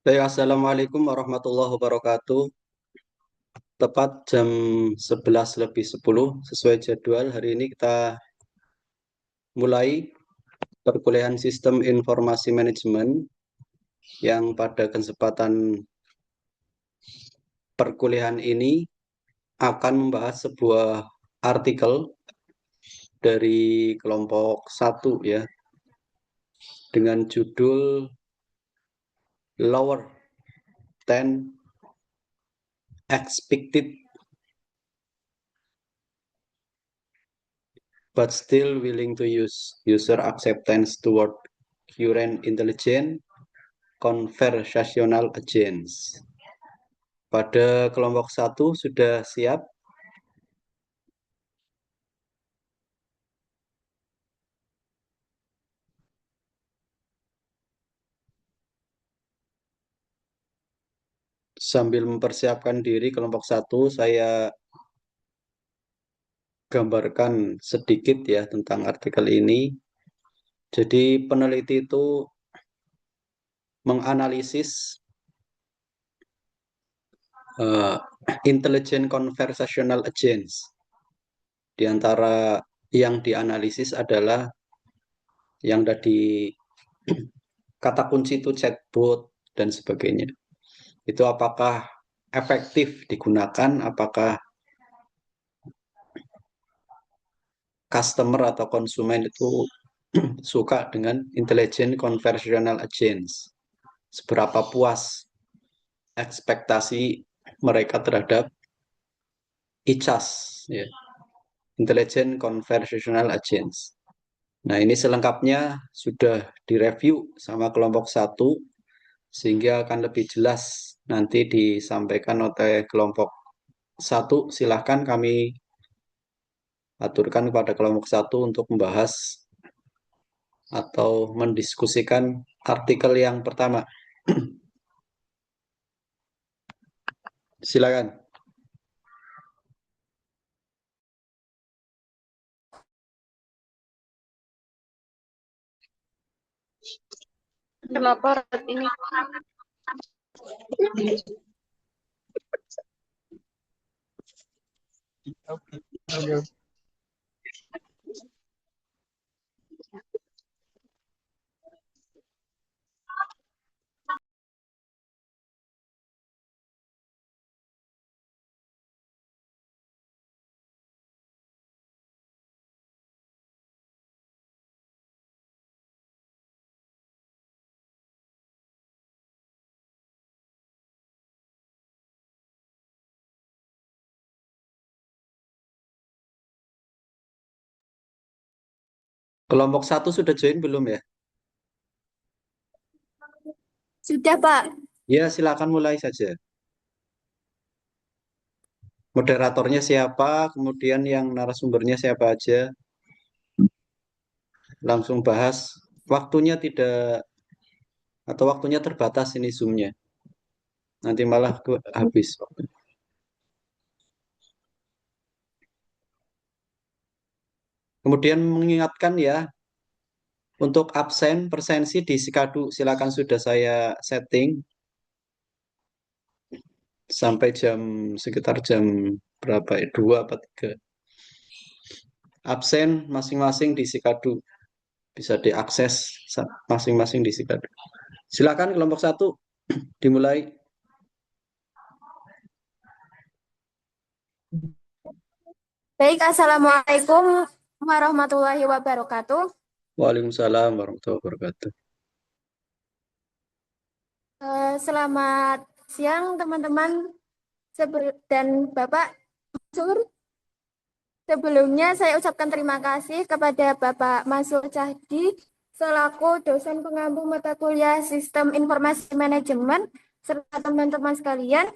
Baik, Assalamualaikum warahmatullahi wabarakatuh. Tepat jam 11 lebih 10 sesuai jadwal. Hari ini kita mulai perkuliahan Sistem Informasi Manajemen yang pada kesempatan perkuliahan ini akan membahas sebuah artikel dari kelompok 1 ya, dengan judul Lower than Expected but still willing to use user acceptance toward current intelligent conversational agents. Pada kelompok 1 sudah siap? Sambil mempersiapkan diri kelompok 1, saya gambarkan sedikit ya tentang artikel ini. Jadi peneliti itu menganalisis intelligent conversational agents. Di antara yang dianalisis adalah yang tadi kata kunci itu chatbot dan sebagainya. Itu apakah efektif digunakan, apakah customer atau konsumen itu suka dengan intelligent conversational agents. Seberapa puas ekspektasi mereka terhadap ICAS, ya, intelligent conversational agents. Nah, ini selengkapnya sudah direview sama kelompok 1, sehingga akan lebih jelas nanti disampaikan oleh kelompok 1. Silahkan kami aturkan kepada kelompok 1 untuk membahas atau mendiskusikan artikel yang pertama. Silakan. Kenapa ini? Kelompok 1 sudah join belum ya? Sudah, Pak. Ya, silakan mulai saja. Moderatornya siapa, kemudian yang narasumbernya siapa aja. Langsung bahas. Waktunya tidak, atau waktunya terbatas ini Zoom-nya. Nanti malah habis. Kemudian mengingatkan ya, untuk absen, presensi di Sikadu, silakan sudah saya setting. Sampai sekitar jam berapa ya? 2 atau 3. Absen masing-masing di Sikadu. Bisa diakses masing-masing di Sikadu. Silakan kelompok 1 dimulai. Baik, Assalamualaikum warahmatullahi wabarakatuh. Waalaikumsalam warahmatullahi wabarakatuh. Selamat siang, teman-teman dan Bapak Mansur. Sebelumnya saya ucapkan terima kasih kepada Bapak Mansur Chahdi selaku dosen pengampu mata kuliah Sistem Informasi Manajemen serta teman-teman sekalian.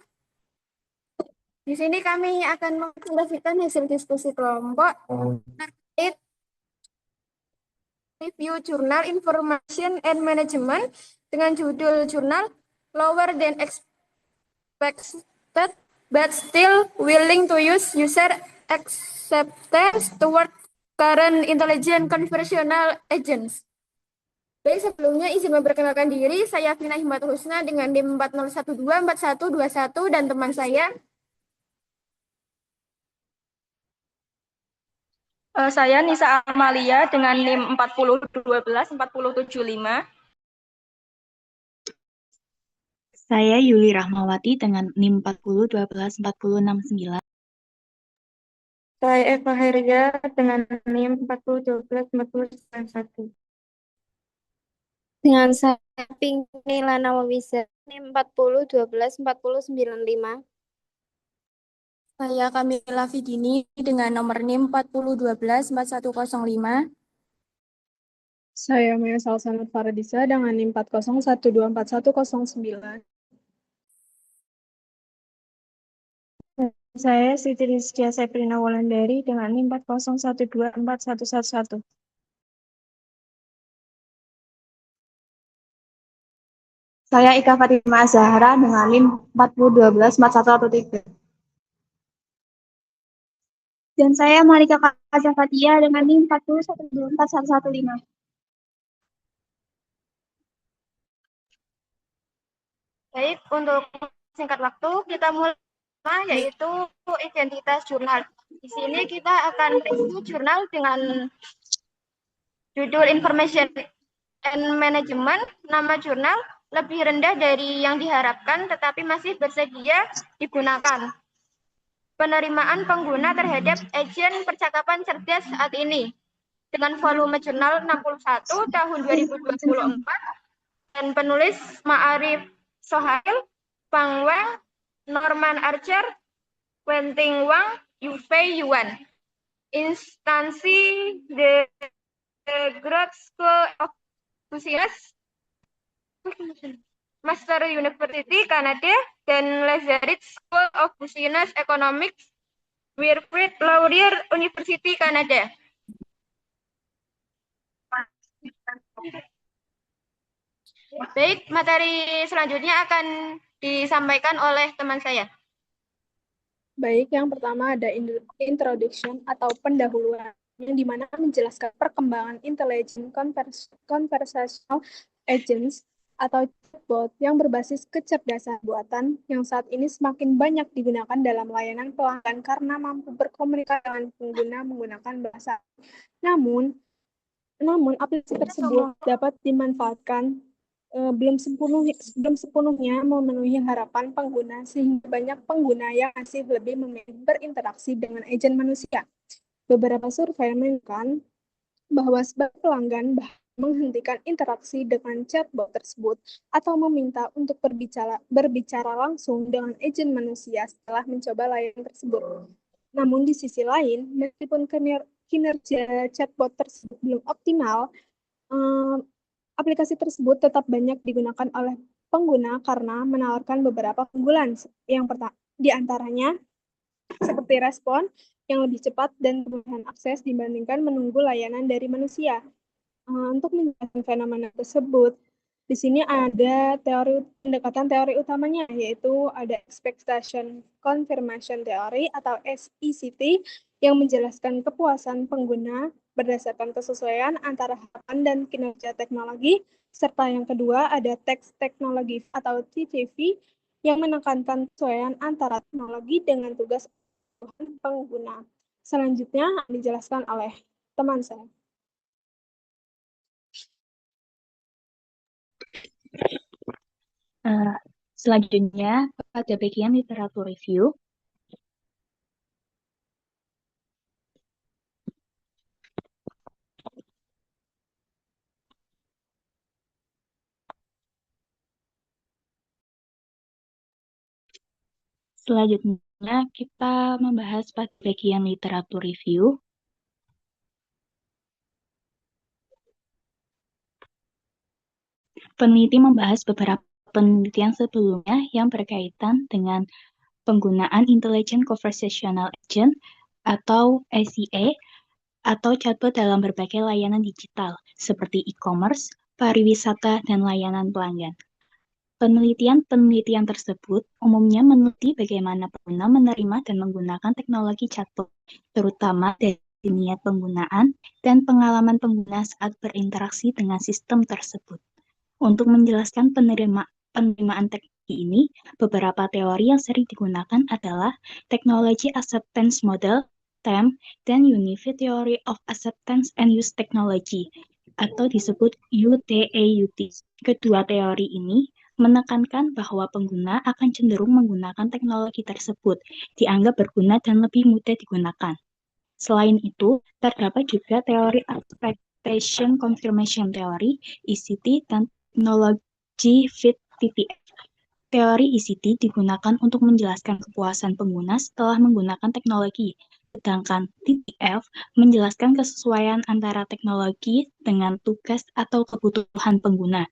Di sini kami akan menyampaikan hasil diskusi kelompok terkait review Jurnal Information and Management dengan judul jurnal Lower than Expected but Still Willing to Use User Acceptance Toward Current Intelligent Conversational Agents. Baik, sebelumnya izin memperkenalkan diri, saya Vina Himatul Husna dengan NIM 40124121 dan teman saya. Saya Nisa Amalia dengan NIM 4012-4075. Saya Yuli Rahmawati dengan NIM 4012-4069. Saya Eva Heria dengan NIM 4012-4091. Dengan saya Pinky Lana Wawisa, NIM 4012-4095. Saya Kamila Vidini dengan nomor NIM 40124105. Saya Maya Salsana Faradisa dengan NIM 40124109. Saya Siti Rizkia Seprina Wulandari dengan NIM 40124111. Saya Ika Fatimah Zahra dengan NIM 40124113. Dan saya Marika Kaja Fatia dengan NIM 40124115. Baik, untuk singkat waktu kita mulai yaitu identitas jurnal. Di sini kita akan review jurnal dengan judul Information and Management. Nama jurnal lebih rendah dari yang diharapkan tetapi masih bersedia digunakan. Penerimaan pengguna terhadap agen percakapan cerdas saat ini dengan volume jurnal 61 tahun 2024 dan penulis Ma'arif Sohail, Bang Wang, Norman Archer, Wenting Wang, Yufei Yuan. Instansi The Grad School of Business, Master University Kanada, dan Lazarus School of Business Economics, Wilfrid Laurier University Kanada. Baik, materi selanjutnya akan disampaikan oleh teman saya. Baik, yang pertama ada introduction atau pendahuluan yang dimana menjelaskan perkembangan intelligent conversational agents atau chatbot yang berbasis kecerdasan buatan yang saat ini semakin banyak digunakan dalam layanan pelanggan karena mampu berkomunikasi dengan pengguna menggunakan bahasa. Namun aplikasi tersebut dapat dimanfaatkan belum sepenuhnya memenuhi harapan pengguna sehingga banyak pengguna yang masih lebih memilih berinteraksi dengan agen manusia. Beberapa survei menunjukkan bahwa sebagai pelanggan menghentikan interaksi dengan chatbot tersebut atau meminta untuk berbicara langsung dengan agen manusia setelah mencoba layanan tersebut. Namun di sisi lain, meskipun kinerja chatbot tersebut belum optimal, aplikasi tersebut tetap banyak digunakan oleh pengguna karena menawarkan beberapa keunggulan. Yang pertama, di antaranya seperti respon yang lebih cepat dan kemudahan akses dibandingkan menunggu layanan dari manusia. Untuk menjelaskan fenomena tersebut, di sini ada pendekatan teori utamanya, yaitu ada Expectation Confirmation Theory atau SECT yang menjelaskan kepuasan pengguna berdasarkan kesesuaian antara harapan dan kinerja teknologi, serta yang kedua ada Text Technology atau TTV yang menekankan kesesuaian antara teknologi dengan tugas pengguna. Selanjutnya dijelaskan oleh teman saya. Selanjutnya, pada bagian literatur review, selanjutnya kita membahas pada bagian literatur review. Peneliti membahas beberapa penelitian sebelumnya yang berkaitan dengan penggunaan Intelligent Conversational Agent atau ACA atau chatbot dalam berbagai layanan digital seperti e-commerce, pariwisata, dan layanan pelanggan. Penelitian-penelitian tersebut umumnya meneliti bagaimana pengguna menerima dan menggunakan teknologi chatbot, terutama dari niat penggunaan dan pengalaman pengguna saat berinteraksi dengan sistem tersebut. Untuk menjelaskan penerimaan teknologi ini, beberapa teori yang sering digunakan adalah Technology Acceptance Model, TAM, dan Unified Theory of Acceptance and Use Technology, atau disebut UTAUT. Kedua teori ini menekankan bahwa pengguna akan cenderung menggunakan teknologi tersebut, dianggap berguna dan lebih mudah digunakan. Selain itu, terdapat juga teori Expectation Confirmation Theory, ECT, dan teknologi fit TTF. Teori ECT digunakan untuk menjelaskan kepuasan pengguna setelah menggunakan teknologi, sedangkan TTF menjelaskan kesesuaian antara teknologi dengan tugas atau kebutuhan pengguna.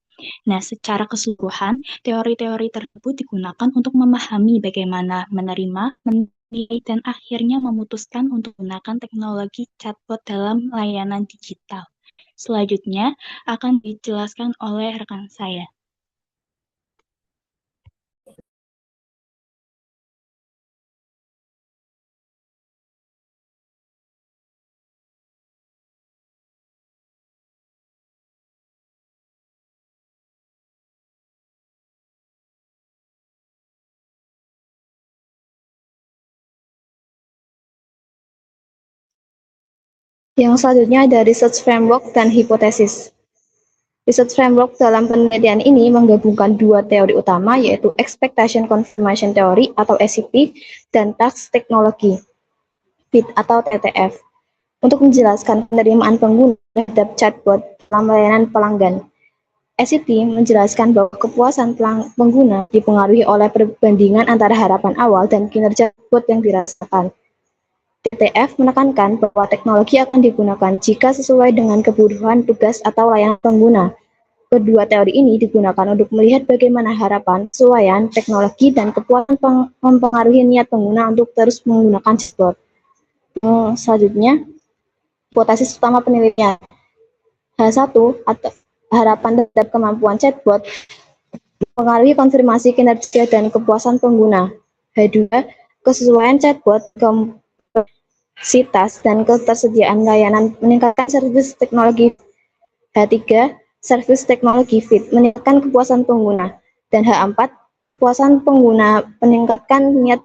Nah, secara keseluruhan, teori-teori tersebut digunakan untuk memahami bagaimana menerima, menilai, dan akhirnya memutuskan untuk menggunakan teknologi chatbot dalam layanan digital. Selanjutnya akan dijelaskan oleh rekan saya. Yang selanjutnya ada research framework dan hipotesis. Research framework dalam penelitian ini menggabungkan dua teori utama, yaitu Expectation Confirmation Theory atau SCP dan Task Technology Fit atau TTF, untuk menjelaskan penerimaan pengguna terhadap chatbot dalam layanan pelanggan. SCP menjelaskan bahwa kepuasan pengguna dipengaruhi oleh perbandingan antara harapan awal dan kinerja chatbot yang dirasakan. TTF menekankan bahwa teknologi akan digunakan jika sesuai dengan kebutuhan tugas atau layanan pengguna. Kedua teori ini digunakan untuk melihat bagaimana harapan, kesesuaian, teknologi, dan kepuasan mempengaruhi niat pengguna untuk terus menggunakan chatbot. Selanjutnya, hipotesis utama penelitian. H1 atau harapan terhadap kemampuan chatbot mempengaruhi konfirmasi kinerja dan kepuasan pengguna. H2 kesesuaian chatbot, kompleksitas, dan ketersediaan layanan meningkatkan service teknologi. H3 service teknologi fit meningkatkan kepuasan pengguna. Dan H4 kepuasan pengguna meningkatkan niat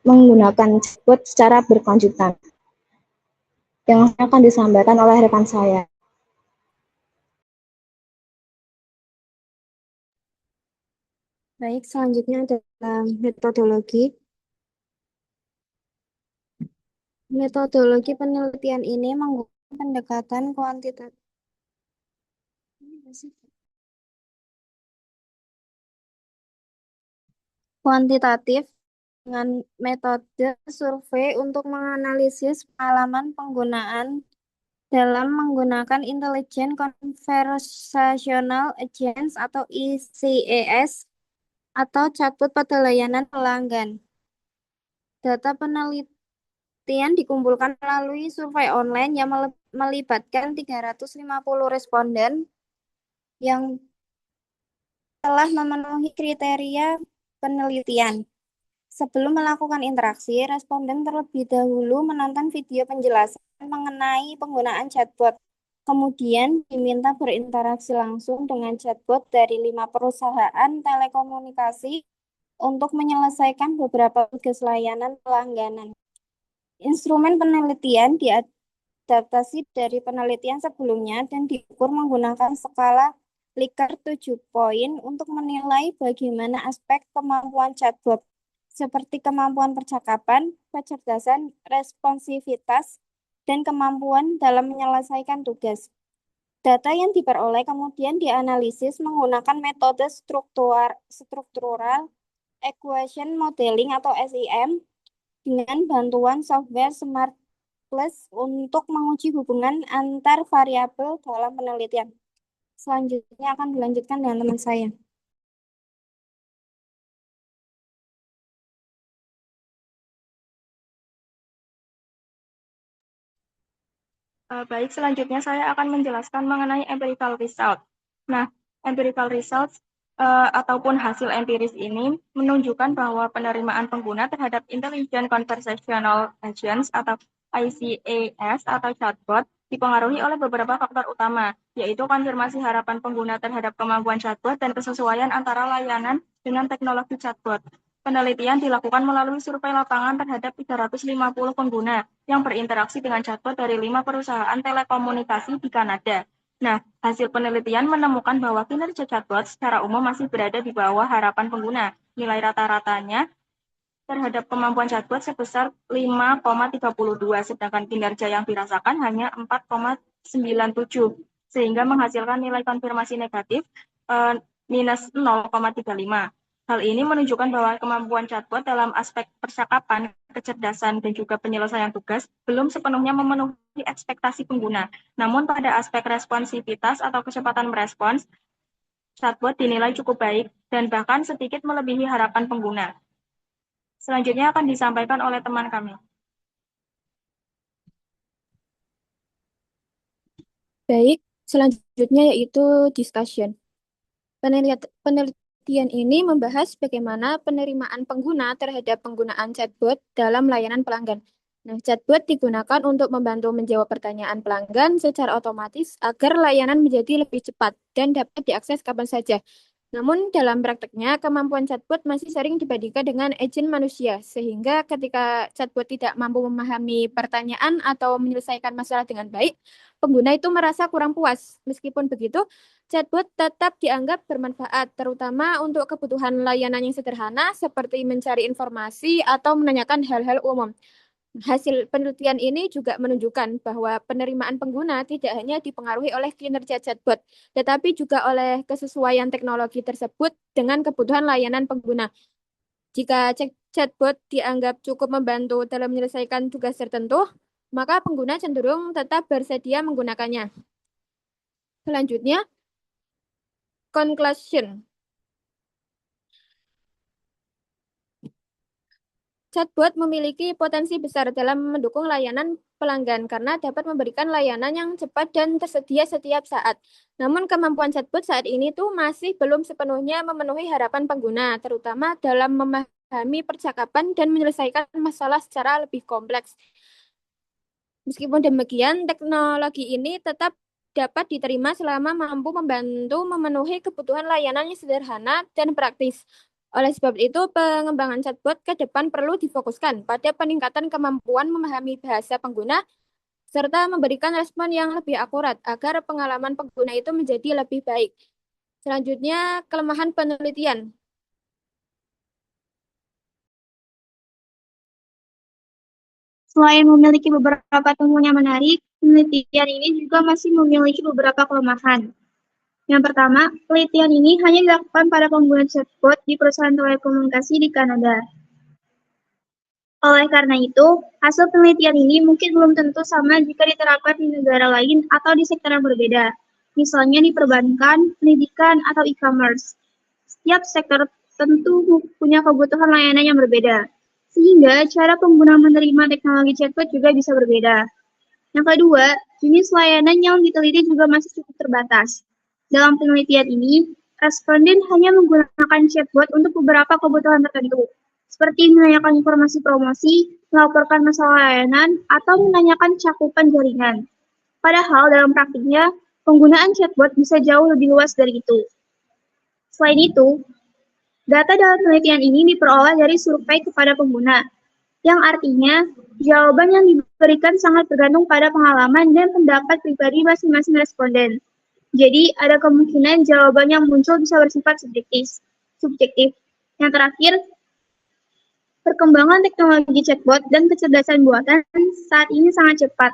menggunakan chatbot secara berkelanjutan. Yang akan disampaikan oleh rekan saya. Baik, selanjutnya adalah metodologi. Metodologi penelitian ini menggunakan pendekatan kuantitatif dengan metode survei untuk menganalisis pengalaman penggunaan dalam menggunakan Intelligent Conversational Agents atau ICAS atau chatbot pada layanan pelanggan. Data penelitian dikumpulkan melalui survei online yang melibatkan 350 responden yang telah memenuhi kriteria penelitian. Sebelum melakukan interaksi, responden terlebih dahulu menonton video penjelasan mengenai penggunaan chatbot. Kemudian diminta berinteraksi langsung dengan chatbot dari 5 perusahaan telekomunikasi untuk menyelesaikan beberapa tugas layanan pelangganan. Instrumen penelitian diadaptasi dari penelitian sebelumnya dan diukur menggunakan skala Likert 7 poin untuk menilai bagaimana aspek kemampuan chatbot, seperti kemampuan percakapan, kecerdasan, responsivitas, dan kemampuan dalam menyelesaikan tugas. Data yang diperoleh kemudian dianalisis menggunakan metode struktural equation modeling atau SEM dengan bantuan software SmartPlus untuk menguji hubungan antar variabel dalam penelitian. Selanjutnya akan dilanjutkan dengan teman saya. Baik, selanjutnya saya akan menjelaskan mengenai empirical result. Nah, empirical results ataupun hasil empiris ini menunjukkan bahwa penerimaan pengguna terhadap Intelligent Conversational Agents atau ICAS atau chatbot dipengaruhi oleh beberapa faktor utama, yaitu konfirmasi harapan pengguna terhadap kemampuan chatbot dan kesesuaian antara layanan dengan teknologi chatbot. Penelitian dilakukan melalui survei lapangan terhadap 350 pengguna yang berinteraksi dengan chatbot dari 5 perusahaan telekomunikasi di Kanada. Nah, hasil penelitian menemukan bahwa kinerja chatbot secara umum masih berada di bawah harapan pengguna. Nilai rata-ratanya terhadap kemampuan chatbot sebesar 5,32, sedangkan kinerja yang dirasakan hanya 4,97, sehingga menghasilkan nilai konfirmasi negatif minus 0,35. Hal ini menunjukkan bahwa kemampuan chatbot dalam aspek percakapan, kecerdasan, dan juga penyelesaian tugas belum sepenuhnya memenuhi ekspektasi pengguna. Namun pada aspek responsivitas atau kecepatan merespons, chatbot dinilai cukup baik dan bahkan sedikit melebihi harapan pengguna. Selanjutnya akan disampaikan oleh teman kami. Baik, selanjutnya yaitu discussion. Penelitian ini membahas bagaimana penerimaan pengguna terhadap penggunaan chatbot dalam layanan pelanggan. Nah, chatbot digunakan untuk membantu menjawab pertanyaan pelanggan secara otomatis agar layanan menjadi lebih cepat dan dapat diakses kapan saja. Namun dalam prakteknya, kemampuan chatbot masih sering dibandingkan dengan agent manusia, sehingga ketika chatbot tidak mampu memahami pertanyaan atau menyelesaikan masalah dengan baik, pengguna itu merasa kurang puas. Meskipun begitu, chatbot tetap dianggap bermanfaat, terutama untuk kebutuhan layanan yang sederhana seperti mencari informasi atau menanyakan hal-hal umum. Hasil penelitian ini juga menunjukkan bahwa penerimaan pengguna tidak hanya dipengaruhi oleh kinerja chatbot, tetapi juga oleh kesesuaian teknologi tersebut dengan kebutuhan layanan pengguna. Jika chatbot dianggap cukup membantu dalam menyelesaikan tugas tertentu, maka pengguna cenderung tetap bersedia menggunakannya. Selanjutnya, conclusion. Chatbot memiliki potensi besar dalam mendukung layanan pelanggan karena dapat memberikan layanan yang cepat dan tersedia setiap saat. Namun kemampuan chatbot saat ini tuh masih belum sepenuhnya memenuhi harapan pengguna, terutama dalam memahami percakapan dan menyelesaikan masalah secara lebih kompleks. Meskipun demikian, teknologi ini tetap dapat diterima selama mampu membantu memenuhi kebutuhan layanan yang sederhana dan praktis. Oleh sebab itu, pengembangan chatbot ke depan perlu difokuskan pada peningkatan kemampuan memahami bahasa pengguna serta memberikan respon yang lebih akurat agar pengalaman pengguna itu menjadi lebih baik. Selanjutnya, kelemahan penelitian. Selain memiliki beberapa temuan yang menarik, penelitian ini juga masih memiliki beberapa kelemahan. Yang pertama, penelitian ini hanya dilakukan pada pengguna chatbot di perusahaan telekomunikasi di Kanada. Oleh karena itu, hasil penelitian ini mungkin belum tentu sama jika diterapkan di negara lain atau di sektor yang berbeda, misalnya di perbankan, pendidikan, atau e-commerce. Setiap sektor tentu punya kebutuhan layanan yang berbeda, sehingga cara pengguna menerima teknologi chatbot juga bisa berbeda. Yang kedua, jenis layanan yang diteliti juga masih cukup terbatas. Dalam penelitian ini, responden hanya menggunakan chatbot untuk beberapa kebutuhan tertentu, seperti menanyakan informasi promosi, melaporkan masalah layanan, atau menanyakan cakupan jaringan. Padahal dalam praktiknya, penggunaan chatbot bisa jauh lebih luas dari itu. Selain itu, data dalam penelitian ini diperoleh dari survei kepada pengguna, yang artinya jawaban yang diberikan sangat bergantung pada pengalaman dan pendapat pribadi masing-masing responden. Jadi, ada kemungkinan jawaban yang muncul bisa bersifat subjektif. Yang terakhir, perkembangan teknologi chatbot dan kecerdasan buatan saat ini sangat cepat.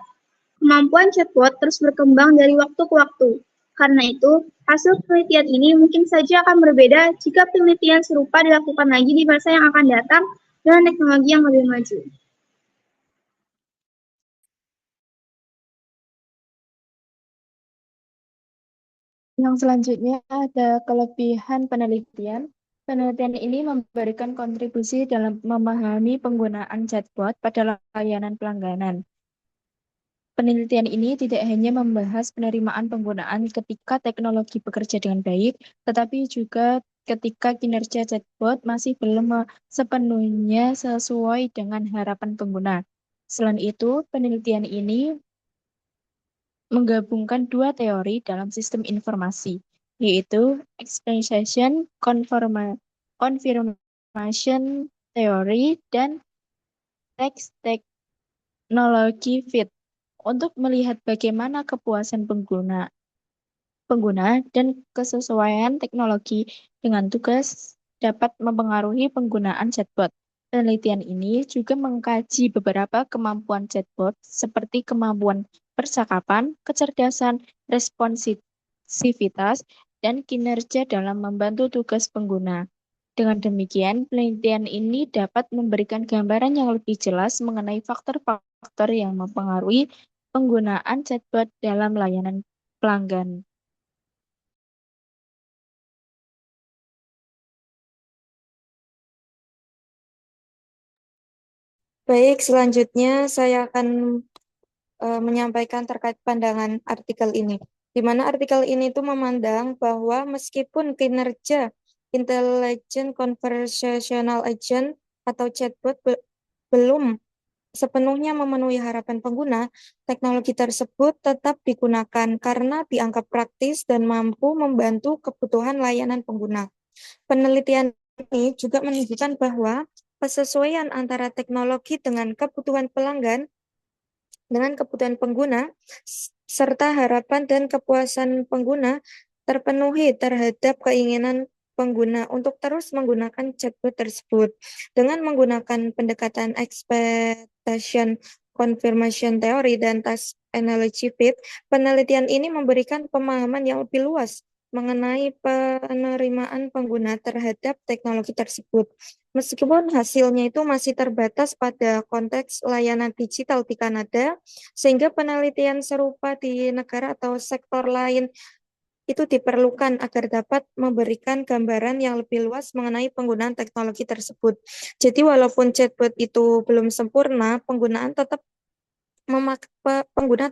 Kemampuan chatbot terus berkembang dari waktu ke waktu. Karena itu, hasil penelitian ini mungkin saja akan berbeda jika penelitian serupa dilakukan lagi di masa yang akan datang dengan teknologi yang lebih maju. Yang selanjutnya ada kelebihan penelitian. Penelitian ini memberikan kontribusi dalam memahami penggunaan chatbot pada layanan pelangganan. Penelitian ini tidak hanya membahas penerimaan penggunaan ketika teknologi bekerja dengan baik, tetapi juga ketika kinerja chatbot masih belum sepenuhnya sesuai dengan harapan pengguna. Selain itu, penelitian ini menggabungkan dua teori dalam sistem informasi, yaitu exploitation confirmation theory dan text technology fit untuk melihat bagaimana kepuasan pengguna dan kesesuaian teknologi dengan tugas dapat mempengaruhi penggunaan chatbot. Penelitian ini juga mengkaji beberapa kemampuan chatbot seperti kemampuan percakapan, kecerdasan, responsivitas, dan kinerja dalam membantu tugas pengguna. Dengan demikian, penelitian ini dapat memberikan gambaran yang lebih jelas mengenai faktor-faktor yang mempengaruhi penggunaan chatbot dalam layanan pelanggan. Baik, selanjutnya saya akan menyampaikan terkait pandangan artikel ini. Di mana artikel ini tuh memandang bahwa meskipun kinerja Intelligent Conversational Agent atau chatbot belum sepenuhnya memenuhi harapan pengguna, teknologi tersebut tetap digunakan karena dianggap praktis dan mampu membantu kebutuhan layanan pengguna. Penelitian ini juga menunjukkan bahwa kesesuaian antara teknologi dengan kebutuhan pelanggan dengan kebutuhan pengguna serta harapan dan kepuasan pengguna terpenuhi terhadap keinginan pengguna untuk terus menggunakan chatbot tersebut. Dengan menggunakan pendekatan expectation confirmation theory dan task analogy fit, penelitian ini memberikan pemahaman yang lebih luas mengenai penerimaan pengguna terhadap teknologi tersebut. Meskipun hasilnya itu masih terbatas pada konteks layanan digital di Kanada, sehingga penelitian serupa di negara atau sektor lain itu diperlukan agar dapat memberikan gambaran yang lebih luas mengenai penggunaan teknologi tersebut. Jadi walaupun chatbot itu belum sempurna, pengguna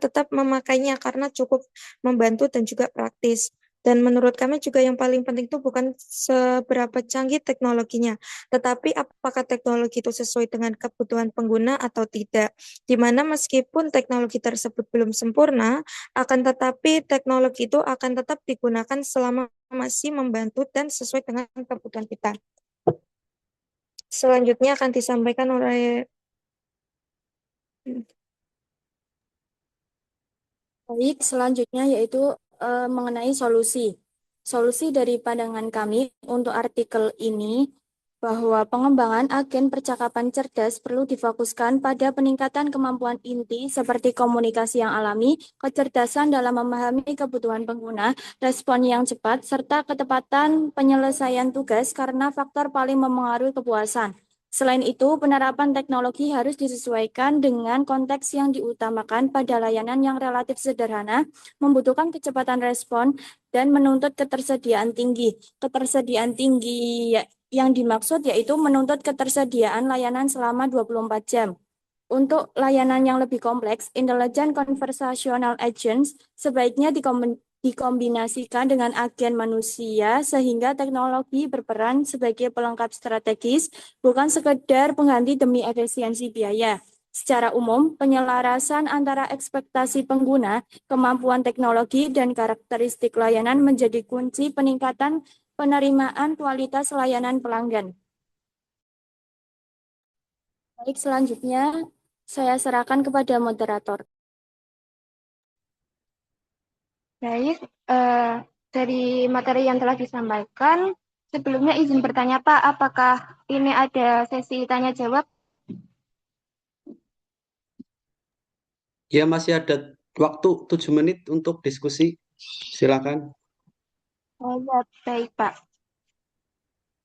tetap memakainya karena cukup membantu dan juga praktis. Dan menurut kami juga yang paling penting itu bukan seberapa canggih teknologinya, tetapi apakah teknologi itu sesuai dengan kebutuhan pengguna atau tidak. Di mana meskipun teknologi tersebut belum sempurna, akan tetapi teknologi itu akan tetap digunakan selama masih membantu dan sesuai dengan kebutuhan kita. Selanjutnya akan disampaikan oleh Baik, selanjutnya yaitu mengenai solusi. Solusi dari pandangan kami untuk artikel ini bahwa pengembangan agen percakapan cerdas perlu difokuskan pada peningkatan kemampuan inti seperti komunikasi yang alami, kecerdasan dalam memahami kebutuhan pengguna, respon yang cepat, serta ketepatan penyelesaian tugas karena faktor paling memengaruhi kepuasan. Selain itu, penerapan teknologi harus disesuaikan dengan konteks yang diutamakan pada layanan yang relatif sederhana, membutuhkan kecepatan respon, dan menuntut ketersediaan tinggi. Ketersediaan tinggi yang dimaksud yaitu menuntut ketersediaan layanan selama 24 jam. Untuk layanan yang lebih kompleks, Intelligent Conversational Agents sebaiknya dikombinasikan dengan agen manusia sehingga teknologi berperan sebagai pelengkap strategis, bukan sekedar pengganti demi efisiensi biaya. Secara umum, penyelarasan antara ekspektasi pengguna, kemampuan teknologi, dan karakteristik layanan menjadi kunci peningkatan penerimaan kualitas layanan pelanggan. Baik, selanjutnya saya serahkan kepada moderator. Baik, dari materi yang telah disampaikan, sebelumnya izin bertanya Pak, apakah ini ada sesi tanya jawab? Ya, masih ada waktu 7 menit untuk diskusi. Silakan. Oh ya, baik Pak.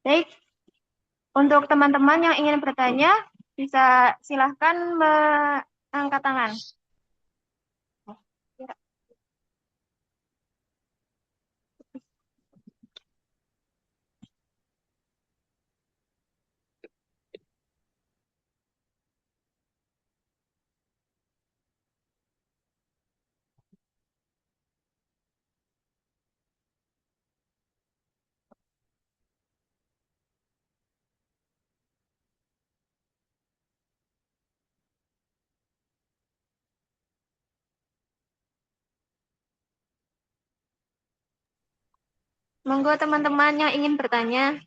Baik, untuk teman-teman yang ingin bertanya, bisa silahkan mengangkat tangan. Monggo teman-teman yang ingin bertanya.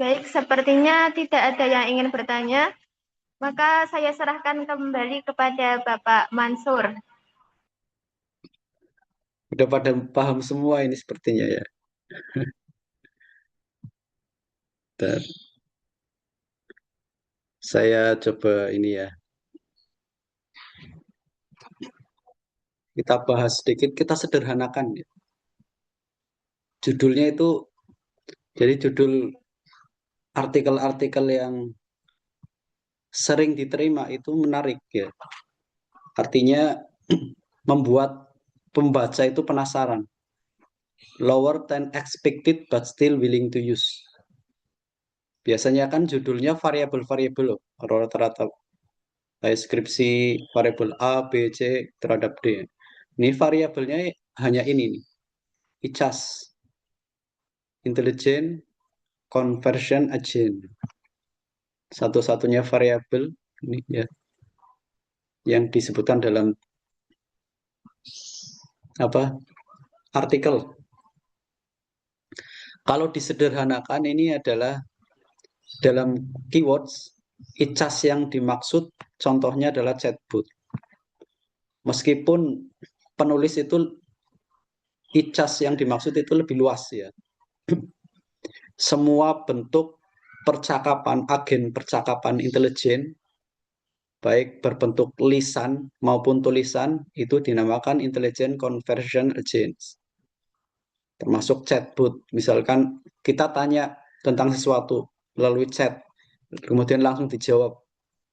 Baik, sepertinya tidak ada yang ingin bertanya. Maka saya serahkan kembali kepada Bapak Mansur. Udah pada paham semua ini sepertinya ya. Dan saya coba ini ya. Kita bahas sedikit, kita sederhanakan ya. Judulnya itu, jadi judul artikel-artikel yang sering diterima itu menarik ya. Artinya membuat pembaca itu penasaran. Lower than expected but still willing to use. Biasanya kan judulnya variabel-variabel loh. Rata-rata skripsi variabel A, B, C terhadap D. Ini variabelnya hanya ini nih. ICAS. Intelligent Conversion Agent. Satu-satunya variabel ini ya yang disebutkan dalam artikel. Kalau disederhanakan ini adalah dalam keywords ICAS yang dimaksud contohnya adalah chatbot. Meskipun penulis itu ICAS yang dimaksud itu lebih luas ya. Semua bentuk percakapan, agen percakapan intelijen baik berbentuk lisan maupun tulisan itu dinamakan intelligent conversion agents. Termasuk chatbot. Misalkan kita tanya tentang sesuatu melalui chat, kemudian langsung dijawab.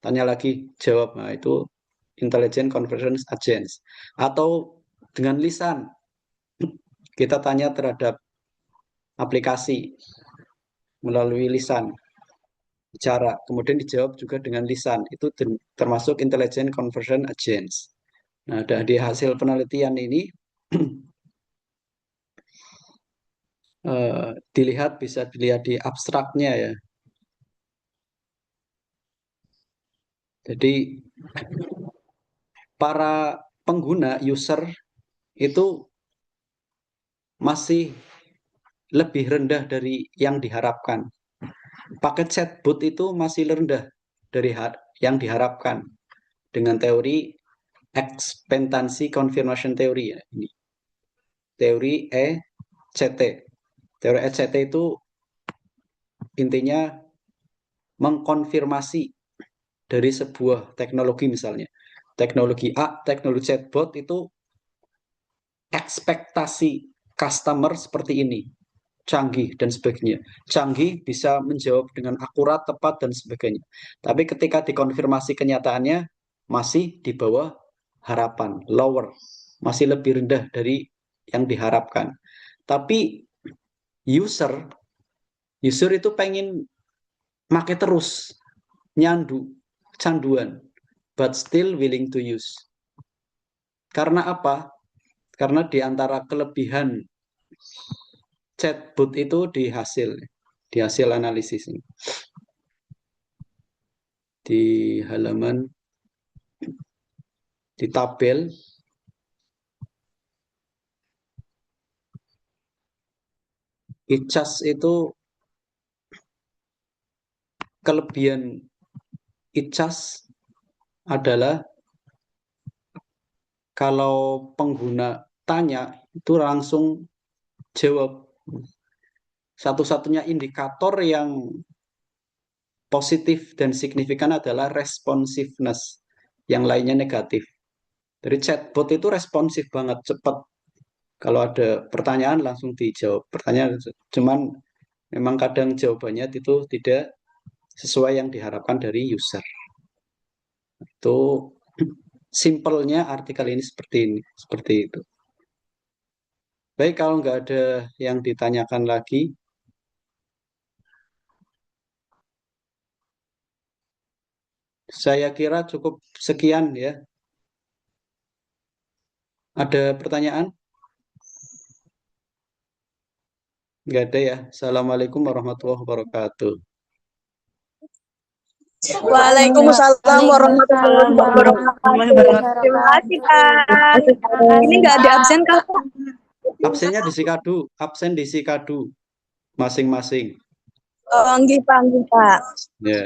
Tanya lagi, jawab. Nah, itu intelligent conversion agents. Atau dengan lisan, kita tanya terhadap aplikasi melalui lisan, bicara, kemudian dijawab juga dengan lisan. Itu termasuk intelligent conversion agents. Nah, dari hasil penelitian ini bisa dilihat di abstraknya ya. Jadi para pengguna user itu masih lebih rendah dari yang diharapkan. Paket chatbot itu masih rendah dari yang diharapkan dengan teori ekspektasi confirmation theory ya ini. Teori ECT. Teori ECT itu intinya mengkonfirmasi dari sebuah teknologi misalnya. Teknologi A, teknologi chatbot itu ekspektasi customer seperti ini, canggih dan sebagainya. Canggih bisa menjawab dengan akurat, tepat dan sebagainya. Tapi ketika dikonfirmasi kenyataannya masih di bawah harapan, lower, masih lebih rendah dari yang diharapkan. Tapi user itu pengen pakai terus, canduan, but still willing to use. Karena apa? Karena di antara kelebihan chatbot itu di hasil analisis ini. Di halaman di tabel ICAS itu kelebihan ICAS adalah kalau pengguna tanya itu langsung jawab. Satu-satunya indikator yang positif dan signifikan adalah responsiveness. Yang lainnya negatif. Dari chatbot itu responsif banget, cepat. Kalau ada pertanyaan langsung dijawab. Pertanyaan cuman memang kadang jawabannya itu tidak sesuai yang diharapkan dari user. Itu simpelnya artikel ini seperti itu. Baik, kalau nggak ada yang ditanyakan lagi, saya kira cukup sekian ya. Ada pertanyaan? Nggak ada ya. Assalamualaikum warahmatullahi wabarakatuh. Waalaikumsalam warahmatullahi wabarakatuh. Terima kasih, Pak. Ini nggak ada absen, Kak? Absennya di Sikadu, absen di Sikadu masing-masing. Oh, nggih, Pak, nggih, Pak. Ya.